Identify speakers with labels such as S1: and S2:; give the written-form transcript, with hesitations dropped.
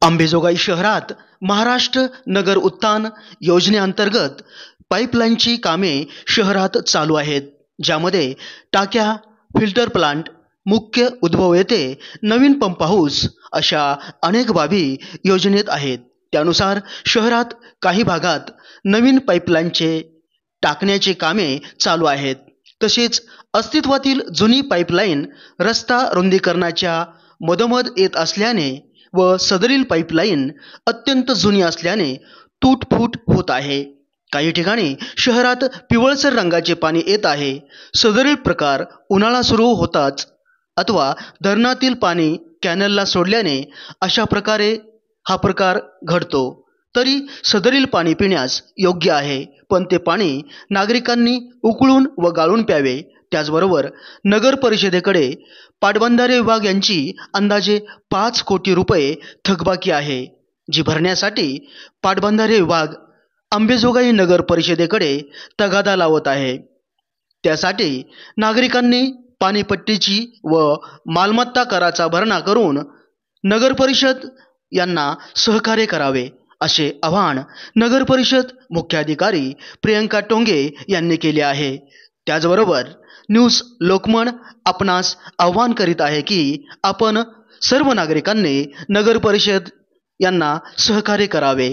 S1: अंबेजोगाई शहरात महाराष्ट्र नगर उत्थान योजनेअंतर्गत पाईपलाईनची कामे शहरात चालू आहेत, ज्यामध्ये टाक्या, फिल्टर प्लांट, मुख्य उद्भव येथे नवीन पंप हाऊस अशा अनेक बाबी योजनेत आहेत। त्यानुसार शहरात काही भागात नवीन पाईपलाईनचे टाकण्याचे कामे चालू आहेत। तसेच अस्तित्वातील जुनी पाईपलाईन रस्ता रुंदीकरणाच्या मधोमध येत असल्याने व सदरील पाईपलाईन अत्यंत जुनी असल्याने तुटफूट होत आहे। काही ठिकाणी शहरात पिवळसर रंगाचे पाणी येत आहे। सदरील प्रकार उन्हाळा सुरू होताच अथवा धरणातील पाणी कॅनलला सोडल्याने अशा प्रकारे हा प्रकार घडतो। तरी सदरील पाणी पिण्यास योग्य आहे, पण ते पाणी नागरिकांनी उकळून व गाळून प्यावे। त्याचबरोबर नगर परिषदेकडे पाटबंधारे विभाग यांची अंदाजे 5 कोटी रुपये थकबाकी आहे, जी भरण्यासाठी पाटबंधारे विभाग अंबेजोगाई नगर परिषदेकडे तगादा लावत आहे। त्यासाठी नागरिकांनी पाणीपट्टीची व मालमत्ता कराचा भरणा करून नगर परिषद यांना सहकार्य करावे, असे आवाहन नगर परिषद मुख्याधिकारी प्रियंका टोंगे यांनी केले आहे। त्याचबरोबर न्यूज लोकमन आपणास आवाहन करीत आहे की आपण सर्व नागरिकांनी नगर परिषद यांना सहकार्य करावे।